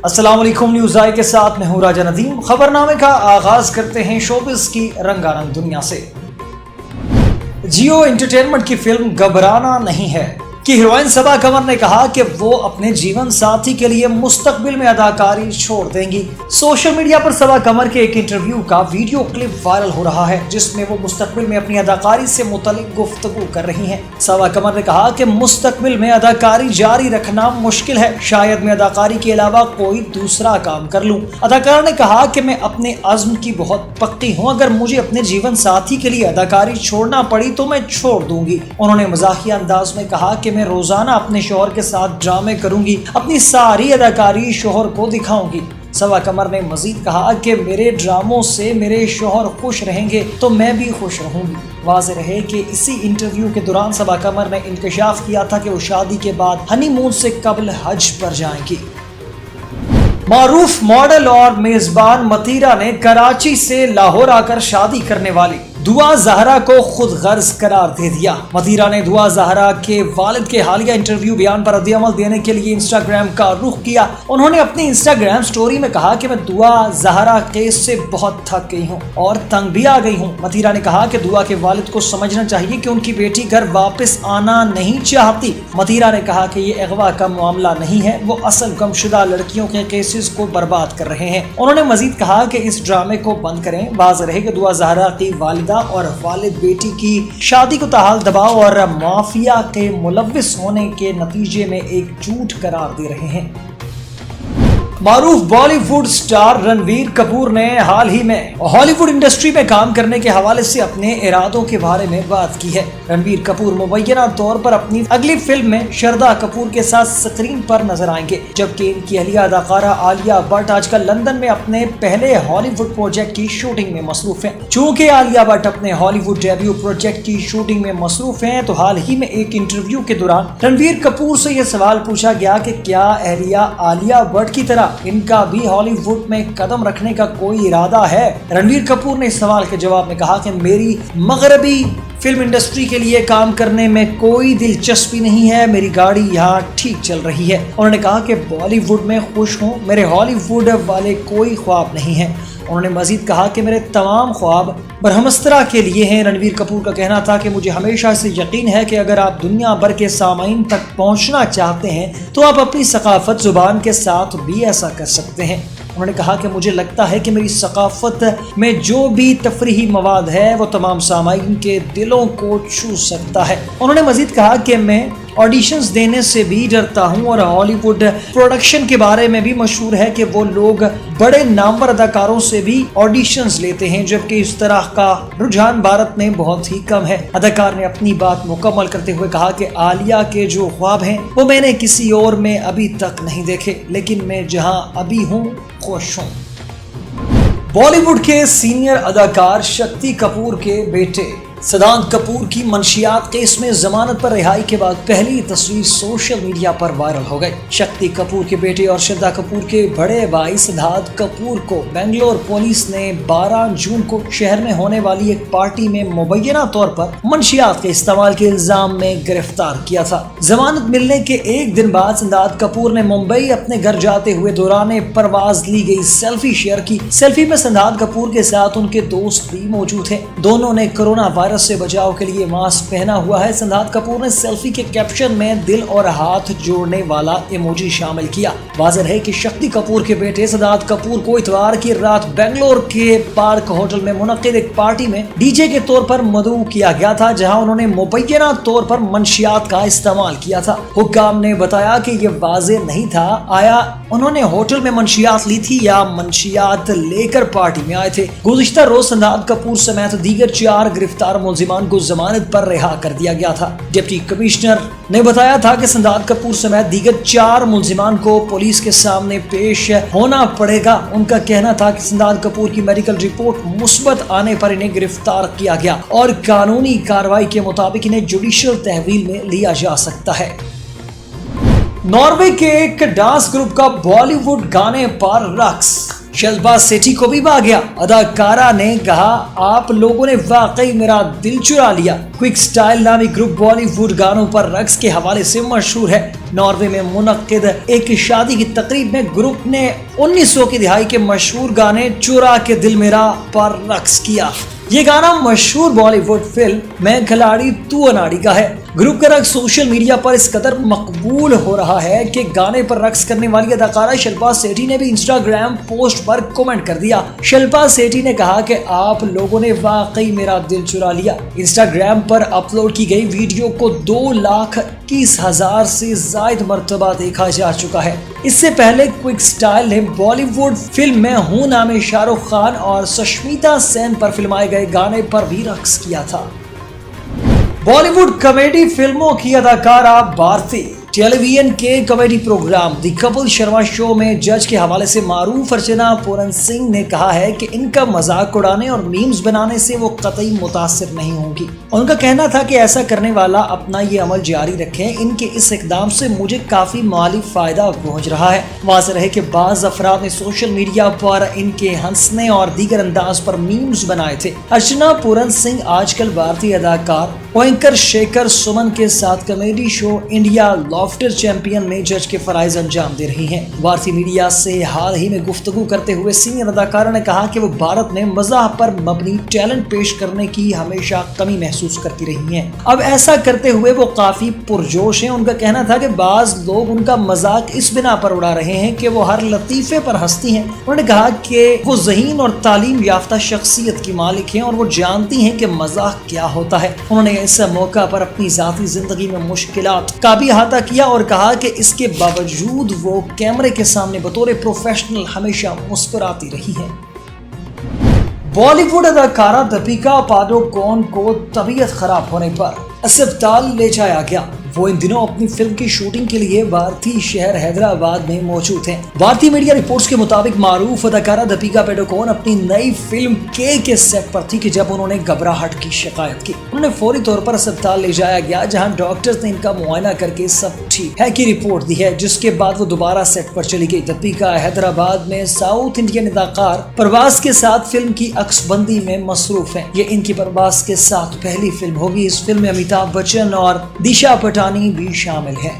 अस्सलाम वालेकुम, न्यूज़ आई के साथ मैं हूं राजा नदीम। खबरनामे का आगाज करते हैं शोबिस की रंगारंग दुनिया से। जियो एंटरटेनमेंट की फिल्म घबराना नहीं है कि हीरोइन सबा कमर ने कहा कि वो अपने जीवन साथी के लिए मुस्तकबिल में अदाकारी छोड़ देंगी। सोशल मीडिया पर सबा कमर के एक इंटरव्यू का वीडियो क्लिप वायरल हो रहा है, जिसमें वो मुस्तकबिल में अपनी अदाकारी से मुतल्लिक गुफ्तगू कर रही हैं। सबा कमर ने कहा कि मुस्तकबिल में अदाकारी जारी रखना मुश्किल है, शायद मैं अदाकारी के अलावा कोई दूसरा काम कर लूं। अदाकारा ने कहा कि मैं अपने अज़्म की बहुत पक्की हूं, अगर मुझे अपने जीवन साथी के लिए अदाकारी छोड़ना पड़ी तो मैं छोड़ दूंगी। उन्होंने मजाकिया अंदाज में कहा कि मैं रोजाना अपने शौहर के साथ ड्रामे करूंगी, अपनी सारी अदाकारी शौहर को दिखाऊंगी। सबा कमर ने मजीद कहा कि मेरे ड्रामों से मेरे शौहर खुश रहेंगे तो मैं भी खुश रहूंगी। वाज़ेह रहे कि इसी इंटरव्यू के दौरान सबा कमर ने इंकशाफ किया था कि वो शादी के बाद हनीमून से कबल हज पर जाएंगी। मारूफ मॉडल और मेजबान मतीरा ने कराची से लाहौर आकर शादी करने वाली दुआ ज़हरा को खुद गर्ज करार दे दिया। मतीरा ने दुआ ज़हरा के वालिद के हालिया इंटरव्यू बयान पर रद्द-ए-अमल देने के लिए इंस्टाग्राम का रुख किया। उन्होंने अपनी इंस्टाग्राम स्टोरी में कहा कि मैं दुआ ज़हरा केस से बहुत थक गई हूँ और तंग भी आ गई हूँ। मतीरा ने कहा कि दुआ के वालिद को समझना चाहिए कि उनकी बेटी घर वापस आना नहीं चाहती। मतीरा ने कहा कि ये अगवा का मामला नहीं है, वो असल गमशुदा लड़कियों के केसेस को बर्बाद कर रहे हैं। उन्होंने मजीद कहा कि इस ड्रामे को बंद करें। वाज़ेह रहे कि दुआ ज़हरा की वालिदा और वालिद बेटी की शादी को ताहाल दबाव और माफिया के मुलव्विस होने के नतीजे में एक झूठ करार दे रहे हैं। मारूफ बॉलीवुड स्टार रणवीर कपूर ने हाल ही में हॉलीवुड इंडस्ट्री में काम करने के हवाले से अपने इरादों के बारे में बात की है। रणवीर कपूर मुबैना तौर पर अपनी अगली फिल्म में श्रद्धा कपूर के साथ स्क्रीन पर नजर आएंगे, जबकि इनकी अहलिया अदाकारा आलिया भट्ट आजकल लंदन में अपने पहले हॉलीवुड प्रोजेक्ट की शूटिंग में मसरूफ है। चूंकि आलिया भट्ट अपने हॉलीवुड डेब्यू प्रोजेक्ट की शूटिंग में मसरूफ है, तो हाल ही में एक इंटरव्यू के दौरान रणवीर कपूर से यह सवाल पूछा गया कि क्या अहलिया आलिया भट्ट की तरह इनका भी हॉलीवुड में कदम रखने का कोई इरादा है। रणवीर कपूर ने इस सवाल के जवाब में कहा कि मेरी मगरबी फिल्म इंडस्ट्री के लिए काम करने में कोई दिलचस्पी नहीं है, मेरी गाड़ी यहाँ ठीक चल रही है। उन्होंने कहा कि बॉलीवुड में खुश हूँ, मेरे हॉलीवुड वाले कोई ख्वाब नहीं है। उन्होंने मजीद कहा कि मेरे तमाम ख्वाब बरहमस्तरा के लिए हैं। रणवीर कपूर का कहना था कि मुझे हमेशा से यकीन है कि अगर आप दुनिया भर के सामाइन तक पहुंचना चाहते हैं तो आप अपनी सकाफत जुबान के साथ भी ऐसा कर सकते हैं। उन्होंने कहा कि मुझे लगता है कि मेरी सकाफत में जो भी तफरीही मवाद है वो तमाम सामाइन के दिलों को छू सकता है। उन्होंने मजीद कहा कि मैं ऑडिशंस देने से भी डरता हूं और हॉलीवुड प्रोडक्शन के बारे में भी मशहूर है कि वो लोग बड़े नामवर अदाकारों से भी ऑडिशंस लेते हैं, जबकि इस तरह का रुझान भारत में बहुत ही कम है। अदाकार ने अपनी बात मुकम्मल करते हुए कहा कि आलिया के जो ख्वाब हैं वो मैंने किसी और में अभी तक नहीं देखे, लेकिन मैं जहां अभी हूं खुश हूं। बॉलीवुड के सीनियर अदाकार शक्ति कपूर के बेटे सिद्धांत कपूर की मंशियात केस में जमानत पर रिहाई के बाद पहली तस्वीर सोशल मीडिया पर वायरल हो गई। शक्ति कपूर के बेटे और श्रद्धा कपूर के बड़े भाई सिद्धांत कपूर को बेंगलोर पुलिस ने 12 जून को शहर में होने वाली एक पार्टी में मुबैना तौर पर मंशियात के इस्तेमाल के इल्जाम में गिरफ्तार किया था। जमानत मिलने के एक दिन बाद सिद्धांत कपूर ने मुंबई अपने घर जाते हुए दौरान परवाज ली गई सेल्फी शेयर की। सेल्फी में सिद्धांत कपूर के साथ उनके दोस्त भी मौजूद थे। दोनों ने कोरोना वायरस से बचाव के लिए मास्क पहना हुआ है। सिद्धांत कपूर ने सेल्फी के कैप्शन में दिल और हाथ जोड़ने वाला इमोजी शामिल किया। वाज़ेह है कि शक्ति कपूर के बेटे सिद्धांत कपूर को इतवार की रात बेंगलोर के पार्क होटल में मुनक्किद एक पार्टी में डीजे के तौर पर मदऊ किया गया था, जहां उन्होंने मुबैना तौर पर मंशियात का इस्तेमाल किया था। हुक्काम ने बताया कि यह वाज़ेह नहीं था आया उन्होंने होटल में मंशियात ली थी या मंशियात लेकर पार्टी में आए थे। गुज़िश्ता रोज सिद्धांत कपूर समेत दीगर 4 गिरफ्तार मुलजिमान को जमानत पर रिहा कर दिया गया था। डिप्टी कमिश्नर ने बताया था कि सिद्धांत कपूर समेत दीगर 4 मुलजिमान को पुलिस के सामने पेश होना पड़ेगा। उनका कहना था कि सिद्धांत कपूर की मेडिकल रिपोर्ट मुस्बत आने पर इन्हें गिरफ्तार किया गया और कानूनी कार्रवाई के मुताबिक इन्हें जुडिशियल तहवील में लिया जा सकता है। नॉर्वे के एक डांस ग्रुप का बॉलीवुड गाने पर रक्स। शिल्पा शेट्टी को भी भा गया। अदाकारा ने कहा, आप लोगों ने वाकई मेरा दिल चुरा लिया। क्विक स्टाइल नामी ग्रुप बॉलीवुड गानों पर रक्स के हवाले से मशहूर है। नॉर्वे में मुनक्किद एक शादी की तकरीब में ग्रुप ने 1900 की दिहाई के मशहूर गाने चुरा के दिल मेरा पर रक्स किया। ये गाना मशहूर बॉलीवुड फिल्म मैं खिलाड़ी तू अनाड़ी का है। ग्रुप का रक्स सोशल मीडिया पर इस कदर मकबूल हो रहा है कि गाने पर रक्स करने वाली अदाकारा शिल्पा शेट्टी ने भी इंस्टाग्राम पोस्ट पर कमेंट कर दिया। शिल्पा शेट्टी ने कहा कि आप लोगों ने वाकई मेरा दिल चुरा लिया। इंस्टाग्राम पर अपलोड की गई वीडियो को 2,21,000 से ज्यादा मर्तबा देखा जा चुका है। इससे पहले क्विक स्टाइल ने बॉलीवुड फिल्म में हूं नामे शाहरुख खान और सुष्मिता सेन पर फिल्माए गए गाने पर भी रक्स किया था। बॉलीवुड कॉमेडी फिल्मों की अदाकारा भारती टेलीविजन के comedy programme the Kapil Sharma show में जज के हवाले से मारूफ अर्चना पूरन सिंह ने कहा है कि इनका मजाक उड़ाने और मीम्स बनाने से वो कतई मुतासिर नहीं होंगी। उनका कहना था कि ऐसा करने वाला अपना ये अमल जारी रखें। इनके इस इकदाम से मुझे काफी माली फायदा पहुंच रहा है। वाज़ेह रहे कि बाज अफराद ने सोशल मीडिया पर इनके हंसने और दीगर अंदाज पर मीम्स बनाए थे। अर्चना पूरन सिंह आजकल भारतीय अदाकार एंकर शेखर सुमन के साथ comedy show India laughter champion में जज के फराइज अंजाम दे रही हैं। भारतीय मीडिया से हाल ही में गुफ्तगू करते हुए सीनियर अदाकारा ने कहा कि वो भारत में मजाह पर मबनी टैलेंट पेश करने की हमेशा कमी महसूस करती रही हैं। अब ऐसा करते हुए वो काफी पुरजोश हैं। उनका कहना था कि बाज लोग उनका मजाक इस बिना पर उड़ा रहे हैं कि वो हर लतीफे पर हंसती हैं। उन्होंने कहा कि वो ज़हीन और तालीम याफ्ता शख्सियत की मालिक हैं और वो जानती हैं कि मजाक क्या होता है। उन्होंने इस मौका पर अपनी जाती जिंदगी में मुश्किलात का भी अहाता किया और कहा कि इसके बावजूद वो कैमरे के सामने बतौर प्रोफेशनल हमेशा मुस्कुराती रही हैं। बॉलीवुड अदाकारा दीपिका पादुकोण को तबीयत खराब होने पर अस्पताल ले जाया गया। वो इन दिनों अपनी फिल्म की शूटिंग के लिए भारतीय शहर हैदराबाद में मौजूद हैं। भारतीय मीडिया रिपोर्ट्स के मुताबिक मारूफ अदाकारा दीपिका पादुकोण अपनी नई फिल्म के सेट पर थी कि जब उन्होंने घबराहट की शिकायत की। उन्हें फौरी तौर पर अस्पताल ले जाया गया, जहां डॉक्टर्स ने इनका मुआयना करके सब ठीक है की रिपोर्ट दी है, जिसके बाद वो दोबारा सेट पर चली गई। दीपिका हैदराबाद में साउथ इंडियन अदाकार प्रभास के साथ फिल्म की अक्सबंदी में मसरूफ है। ये इनकी प्रभास के साथ पहली फिल्म होगी। इस फिल्म में अमिताभ बच्चन और दिशा पटानी भी शामिल है।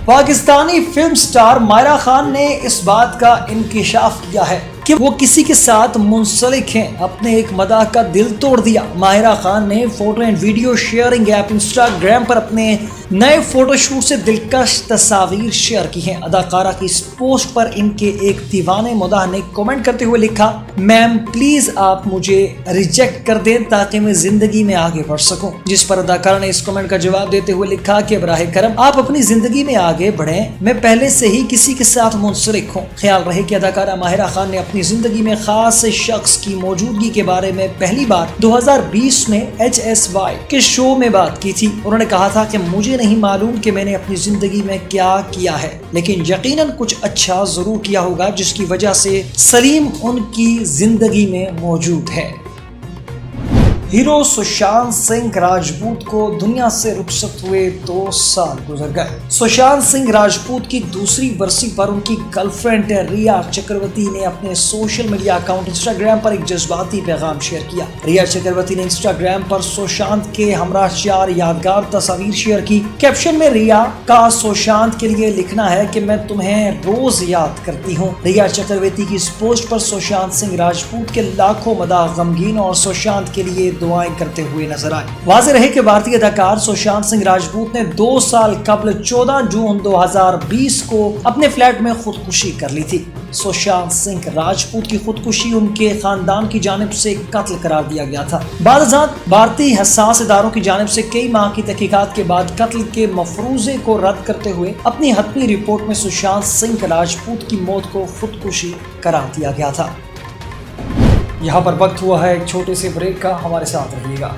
पाकिस्तानी फिल्म स्टार मायरा खान ने इस बात का इंकिशाफ किया है कि वो किसी के साथ मुंसलिक हैं। अपने एक मदाह का दिल तोड़ दिया। माहिरा खान ने photo and video sharing app Instagram पर अपने नए फोटोशूट से दिलकश तस्वीर शेयर की हैं। अदाकारा की इस पोस्ट पर इनके एक दीवाने मदाह ने कमेंट करते हुए लिखा, मैम प्लीज आप मुझे रिजेक्ट कर दें ताकि मैं जिंदगी में आगे बढ़ सकूं। जिस पर अदाकारा ने इस कमेंट का जवाब देते हुए लिखा कि बराह करम आप अपनी जिंदगी में आगे बढ़ें, मैं पहले से ही किसी के साथ मुंसलिक हूँ। ख्याल रहे कि अदाकारा माहिरा खान ने अपनी जिंदगी में खास शख्स की मौजूदगी के बारे में पहली बार 2020 में HSY के शो में बात की थी। उन्होंने कहा था कि मुझे नहीं मालूम कि मैंने अपनी जिंदगी में क्या किया है, लेकिन यकीनन कुछ अच्छा जरूर किया होगा जिसकी वजह से सलीम उनकी जिंदगी में मौजूद है। हीरो सुशांत सिंह राजपूत को दुनिया से रुखसत हुए 2 साल गुजर गए। सुशांत सिंह राजपूत की दूसरी बरसी पर उनकी गर्लफ्रेंड रिया चक्रवर्ती ने अपने सोशल मीडिया अकाउंट इंस्टाग्राम पर एक जज्बाती पैगाम शेयर किया। रिया चक्रवर्ती ने इंस्टाग्राम पर सुशांत के हमरा 4 यादगार तस्वीर शेयर की। कैप्शन में रिया का सुशांत के लिए लिखना है कि मैं तुम्हें रोज याद करती हूँ। रिया चक्रवर्ती की इस पोस्ट पर सुशांत सिंह राजपूत के लाखों मदाह गमगीन और सुशांत के लिए दुआएं करते हुए नजर आए। वाज़ेह रहे कि भारतीय अदाकार सुशांत सिंह राजपूत ने 2 साल कबल 14 जून 2020 को अपने फ्लैट में खुदकुशी कर ली थी। सुशांत सिंह राजपूत की खुदकुशी उनके खानदान की जानिब से कत्ल करार दिया गया था। बाज़ात भारतीय हसास इदारों की जानिब से कई माह की तहकीकात के बाद कत्ल के मफरूजे को रद्द करते हुए अपनी हतमी रिपोर्ट में सुशांत सिंह राजपूत की मौत को खुदकुशी करार दिया गया था। यहाँ पर वक्त हुआ है एक छोटे से ब्रेक का, हमारे साथ रहिएगा।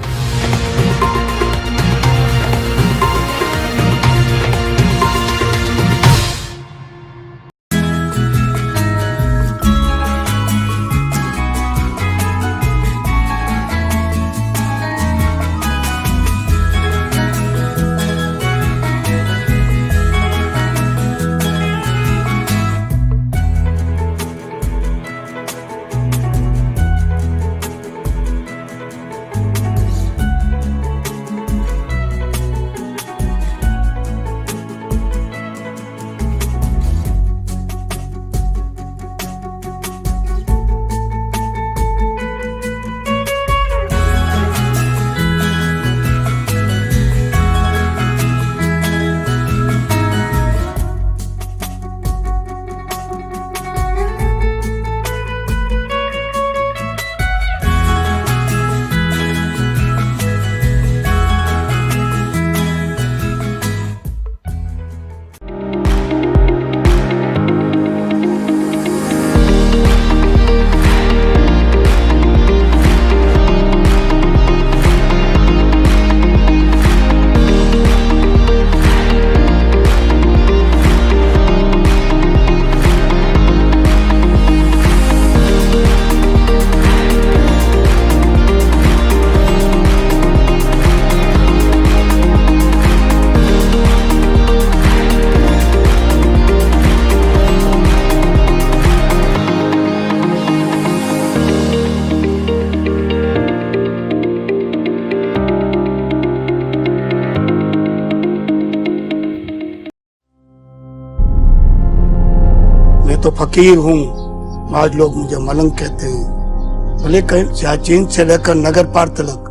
फकीर हूँ, आज लोग मुझे मलंग कहते हैं। तो लेकिन सियाचिन से लेकर नगर पार तक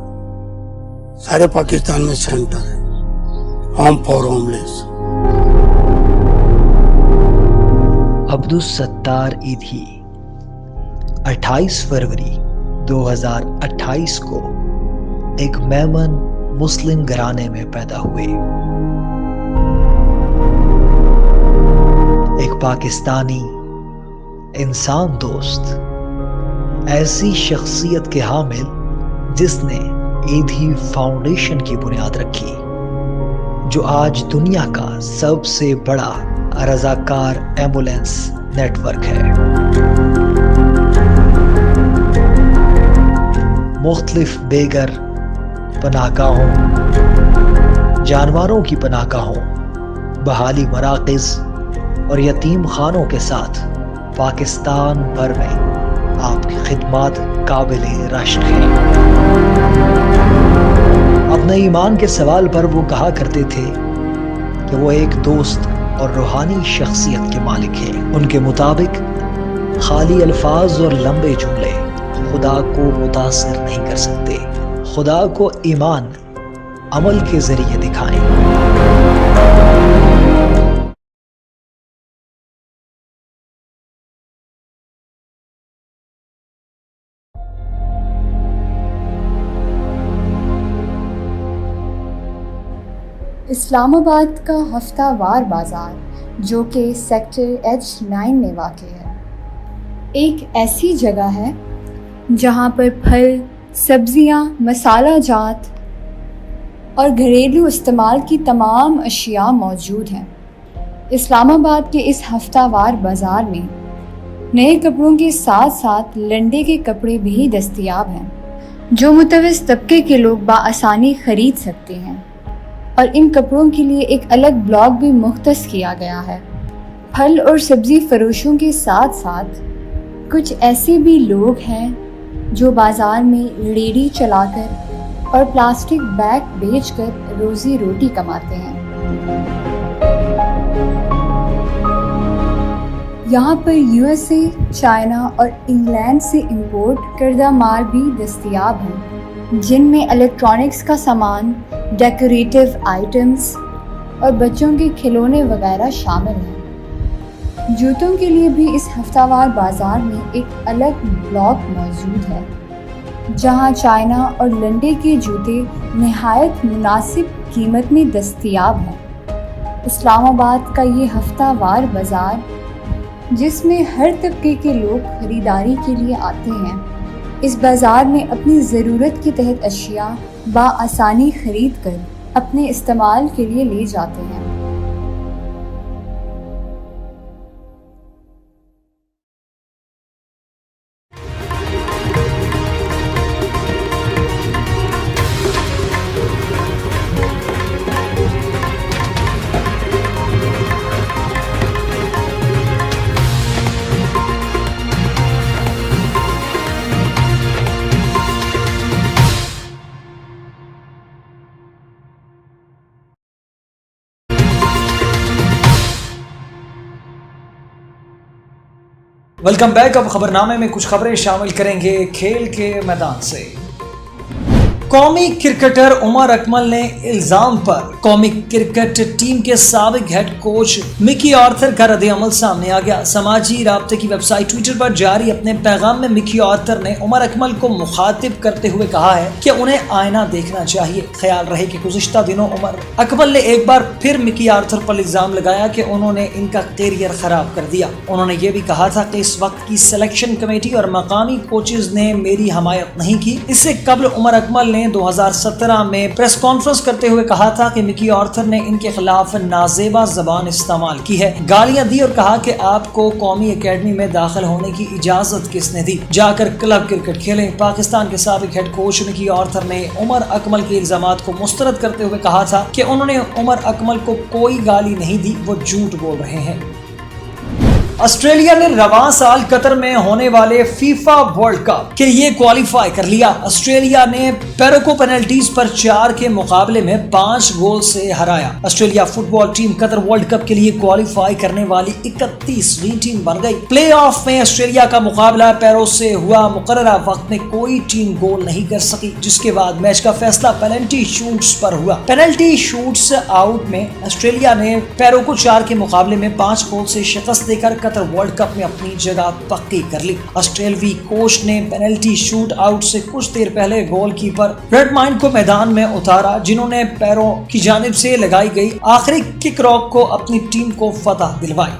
सारे पाकिस्तान में सेंटर है home for homeless. Abdus Sattar Edhi 28 फरवरी 2028 को एक मेमन मुस्लिम घराने में पैदा हुए। एक पाकिस्तानी इंसान दोस्त, ऐसी शख्सियत के हामिल जिसने ईधी फाउंडेशन की बुनियाद रखी, जो आज दुनिया का सबसे बड़ा रज़ाकार एम्बुलेंस नेटवर्क है। मुख्तलिफ बेघर पनाहगाहों, जानवरों की पनाहगाहों, बहाली मराकज़ और यतीम खानों के साथ पाकिस्तान भर में आपकी खिदमत काबिले रश्क है। अपने ईमान के सवाल पर वो कहा करते थे कि वो एक दोस्त और रूहानी शख्सियत के मालिक हैं। उनके मुताबिक खाली अल्फाज और लंबे जुमले खुदा को मुतासिर नहीं कर सकते। खुदा को ईमान अमल के जरिए दिखाएं। इस्लामाबाद का हफ्तावार बाज़ार, जो कि सेक्टर H9 में वाक़ है, एक ऐसी जगह है जहाँ पर फल, सब्ज़ियाँ, मसाला जात और घरेलू इस्तेमाल की तमाम अशिया मौजूद हैं। इस्लामाबाद के इस हफ्तावार बाज़ार में नए कपड़ों के साथ साथ लंडे के कपड़े भी दस्तयाब हैं, जो मुतवस्सित तबके के लोग बाआसानी ख़रीद सकते हैं। और इन कपड़ों के लिए एक अलग ब्लॉक भी मुख्तस किया गया है। फल और सब्ज़ी फरोशों के साथ साथ कुछ ऐसे भी लोग हैं जो बाज़ार में रेडी चलाकर और प्लास्टिक बैग बेचकर रोज़ी रोटी कमाते हैं। यहाँ पर USA, चाइना और इंग्लैंड से इंपोर्ट करदा माल भी दस्तयाब हैं, जिनमें इलेक्ट्रॉनिक्स का सामान, डेकोरेटिव आइटम्स और बच्चों के खिलौने वगैरह शामिल हैं। जूतों के लिए भी इस हफ्तावार बाज़ार में एक अलग ब्लॉक मौजूद है, जहां चाइना और लंडे के जूते नहायत मुनासिब कीमत में दस्तयाब हैं। इस्लामाबाद का ये हफ्तावार बाज़ार, जिसमें हर तबके के लोग ख़रीदारी के लिए आते हैं, इस बाज़ार में अपनी ज़रूरत के तहत अशिया बाआसानी ख़रीद कर अपने इस्तेमाल के लिए ले जाते हैं। Welcome back. अब खबरनामे में कुछ खबरें शामिल करेंगे खेल के मैदान से। कौमी क्रिकेटर उमर अकमल ने इल्जाम पर कौमी क्रिकेट टीम के साबिक हेड कोच मिकी आर्थर का रद्द-ए-अमल सामने आ गया। समाजी राब्ते की वेबसाइट ट्विटर पर जारी अपने पैगाम में मिकी आर्थर ने उमर अकमल को मुखातिब करते हुए कहा है कि उन्हें आईना देखना चाहिए। ख्याल रहे कि गुज़िश्ता दिनों उमर अकमल ने एक बार फिर मिकी आर्थर पर इल्जाम लगाया कि उन्होंने इनका करियर खराब कर दिया। उन्होंने ये भी कहा था कि इस वक्त की सिलेक्शन कमेटी और मकामी कोचेज ने मेरी हमायत नहीं की। इससे कबल उमर अकमल ने 2017 में प्रेस कॉन्फ्रेंस करते हुए कहा था कि मिकी आर्थर ने इनके खिलाफ नाजेबा जबान इस्तेमाल की है, गालियां दी और कहा कि आपको कौमी एकेडमी में दाखिल होने की इजाजत किसने दी, जाकर क्लब क्रिकेट खेलें। पाकिस्तान के साबिक हेड कोच मिकी आर्थर ने उमर अकमल के इल्जामात को मुस्तरद करते हुए कहा था कि उन्होंने उमर अकमल को कोई गाली नहीं दी, वो झूठ बोल रहे हैं। ऑस्ट्रेलिया ने रवां साल कतर में होने वाले फीफा वर्ल्ड कप के लिए क्वालिफाई कर लिया। ऑस्ट्रेलिया ने पेरू को पेनल्टीज पर 4 के मुकाबले में 5 गोल से हराया। Australia football team Qatar world cup के लिए क्वालिफाई करने वाली 31वीं टीम बन गई। प्लेऑफ में ऑस्ट्रेलिया का मुकाबला पेरू से हुआ। मुकर्ररा वक्त में कोई टीम गोल नहीं कर सकी, जिसके बाद मैच का फैसला पेनल्टी शूट्स पर हुआ। पेनल्टी शूट्स आउट में ऑस्ट्रेलिया ने पेरू को 4 के मुकाबले में 5 गोल से शिकस्त देकर कतर वर्ल्ड कप में अपनी जगह पक्की कर ली। ऑस्ट्रेलवी कोच ने पेनल्टी शूट आउट से कुछ देर पहले गोलकीपर रेडमाइंड को मैदान में उतारा, जिन्होंने पेरू की जानिब से लगाई गई आखिरी किक रॉक को अपनी टीम को फतह दिलवाई।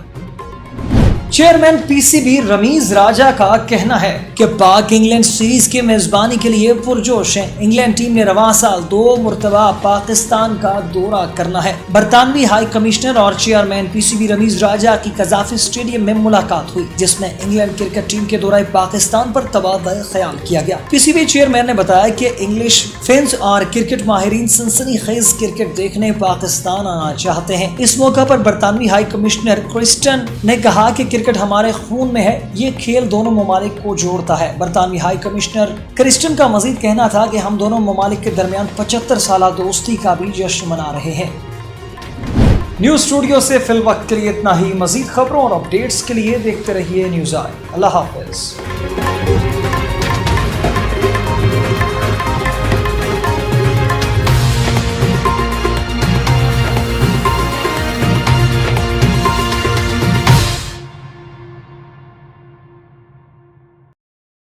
चेयरमैन पीसीबी रमीज राजा का कहना है कि पाक इंग्लैंड सीरीज की मेजबानी के लिए पुरजोश है। इंग्लैंड टीम ने रवां साल 2 मरतबा पाकिस्तान का दौरा करना है। बरतानवी हाई कमिश्नर और चेयरमैन पीसीबी रमीज राजा की कजाफी स्टेडियम में मुलाकात हुई, जिसमें इंग्लैंड क्रिकेट टीम के दौरे पाकिस्तान पर तबादला ख्याल किया गया। पीसीबी चेयरमैन ने बताया कि इंग्लिश फैंस और क्रिकेट माहिरीन सनसनीखेज क्रिकेट देखने पाकिस्तान आना चाहते हैं। इस मौका पर बरतानवी हाई कमिश्नर क्रिस्टन ने कहा कि क्रिकेट हमारे खून में है, ये खेल दोनों ममालिक को जोड़ता है। बरतानवी हाई कमिश्नर क्रिस्टन का मजीद कहना था कि हम दोनों ममालिक के दरमियान 75 साल दोस्ती का भी जश्न मना रहे हैं। न्यूज स्टूडियो से फिल वक्त के लिए इतना ही। मजीद खबरों और अपडेट्स के लिए देखते रहिए न्यूज़ आई। अल्लाह हाफिज।